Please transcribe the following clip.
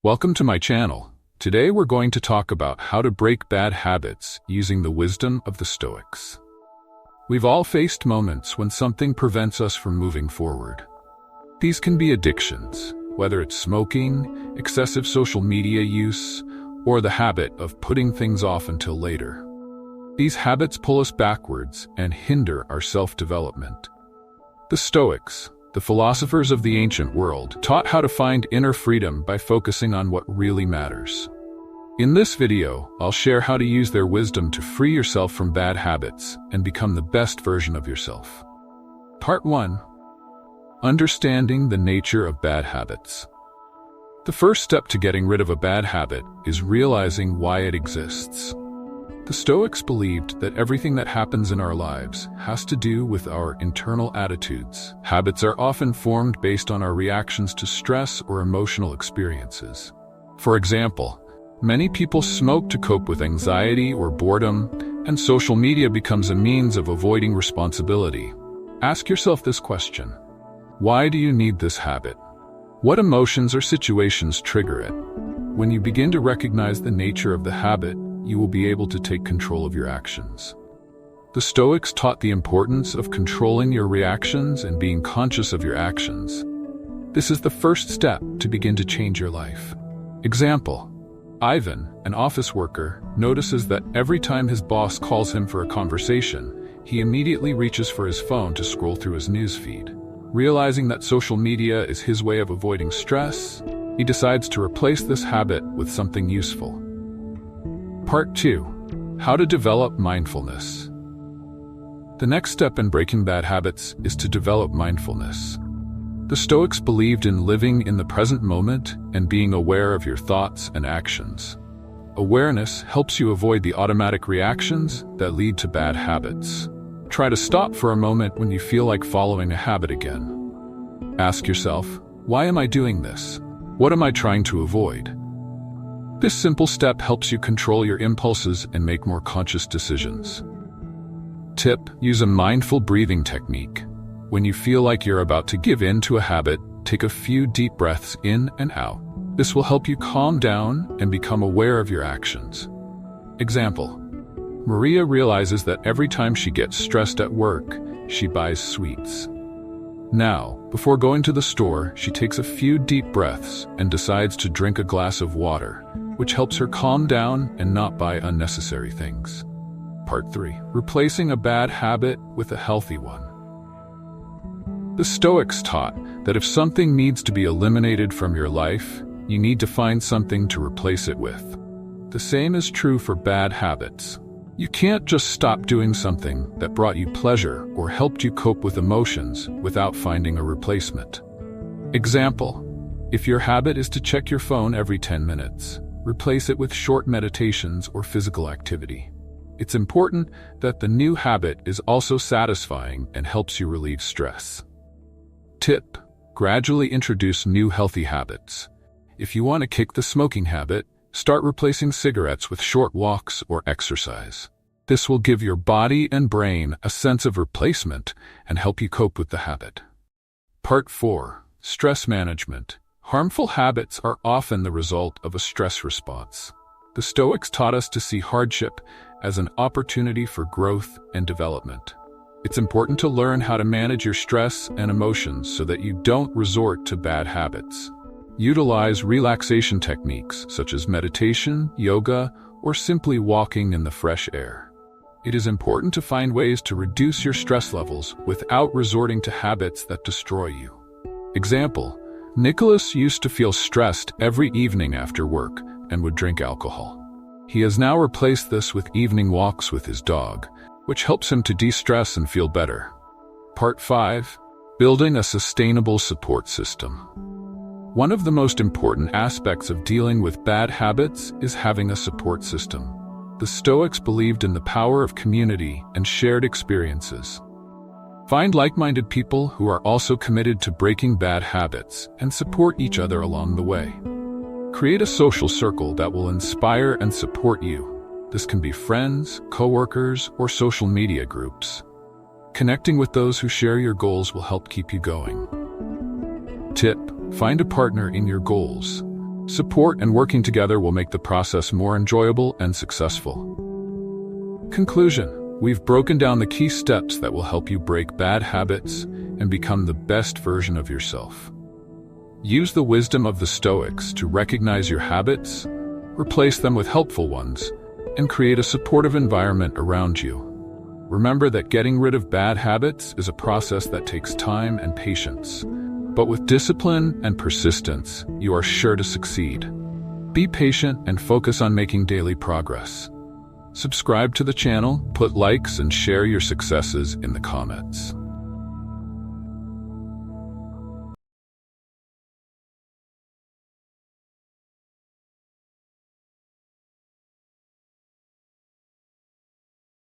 Welcome to my channel. Today we're going to talk about how to break bad habits using the wisdom of the Stoics. We've all faced moments when something prevents us from moving forward. These can be addictions, whether it's smoking, excessive social media use, or the habit of putting things off until later. These habits pull us backwards and hinder our self-development. The Stoics, the philosophers of the ancient world, taught how to find inner freedom by focusing on what really matters. In this video, I'll share how to use their wisdom to free yourself from bad habits and become the best version of yourself. Part 1. Understanding the nature of bad habits. The first step to getting rid of a bad habit is realizing why it exists. The Stoics believed that everything that happens in our lives has to do with our internal attitudes. Habits are often formed based on our reactions to stress or emotional experiences. For example, many people smoke to cope with anxiety or boredom, and social media becomes a means of avoiding responsibility. Ask yourself this question: why do you need this habit? What emotions or situations trigger it? When you begin to recognize the nature of the habit, you will be able to take control of your actions. The Stoics taught the importance of controlling your reactions and being conscious of your actions. This is the first step to begin to change your life. Example: Ivan, an office worker, notices that every time his boss calls him for a conversation, he immediately reaches for his phone to scroll through his newsfeed. Realizing that social media is his way of avoiding stress, he decides to replace this habit with something useful. Part 2. How to develop mindfulness. The next step in breaking bad habits is to develop mindfulness. The Stoics believed in living in the present moment and being aware of your thoughts and actions. Awareness helps you avoid the automatic reactions that lead to bad habits. Try to stop for a moment when you feel like following a habit again. Ask yourself, why am I doing this? What am I trying to avoid? This simple step helps you control your impulses and make more conscious decisions. Tip: use a mindful breathing technique. When you feel like you're about to give in to a habit, take a few deep breaths in and out. This will help you calm down and become aware of your actions. Example: Maria realizes that every time she gets stressed at work, she buys sweets. Now, before going to the store, she takes a few deep breaths and decides to drink a glass of water, which helps her calm down and not buy unnecessary things. Part 3. Replacing a bad habit with a healthy one. The Stoics taught that if something needs to be eliminated from your life, you need to find something to replace it with. The same is true for bad habits. You can't just stop doing something that brought you pleasure or helped you cope with emotions without finding a replacement. Example: if your habit is to check your phone every 10 minutes, replace it with short meditations or physical activity. It's important that the new habit is also satisfying and helps you relieve stress. Tip: gradually introduce new healthy habits. If you want to kick the smoking habit, start replacing cigarettes with short walks or exercise. This will give your body and brain a sense of replacement and help you cope with the habit. Part 4. Stress management. Harmful habits are often the result of a stress response. The Stoics taught us to see hardship as an opportunity for growth and development. It's important to learn how to manage your stress and emotions so that you don't resort to bad habits. Utilize relaxation techniques such as meditation, yoga, or simply walking in the fresh air. It is important to find ways to reduce your stress levels without resorting to habits that destroy you. Example: Nicholas used to feel stressed every evening after work and would drink alcohol. He has now replaced this with evening walks with his dog, which helps him to de-stress and feel better. Part 5. Building a sustainable support system. One of the most important aspects of dealing with bad habits is having a support system. The Stoics believed in the power of community and shared experiences. Find like-minded people who are also committed to breaking bad habits and support each other along the way. Create a social circle that will inspire and support you. This can be friends, coworkers, or social media groups. Connecting with those who share your goals will help keep you going. Tip: find a partner in your goals. Support and working together will make the process more enjoyable and successful. Conclusion: we've broken down the key steps that will help you break bad habits and become the best version of yourself. Use the wisdom of the Stoics to recognize your habits, replace them with helpful ones, and create a supportive environment around you. Remember that getting rid of bad habits is a process that takes time and patience. But with discipline and persistence, you are sure to succeed. Be patient and focus on making daily progress. Subscribe to the channel, put likes, and share your successes in the comments.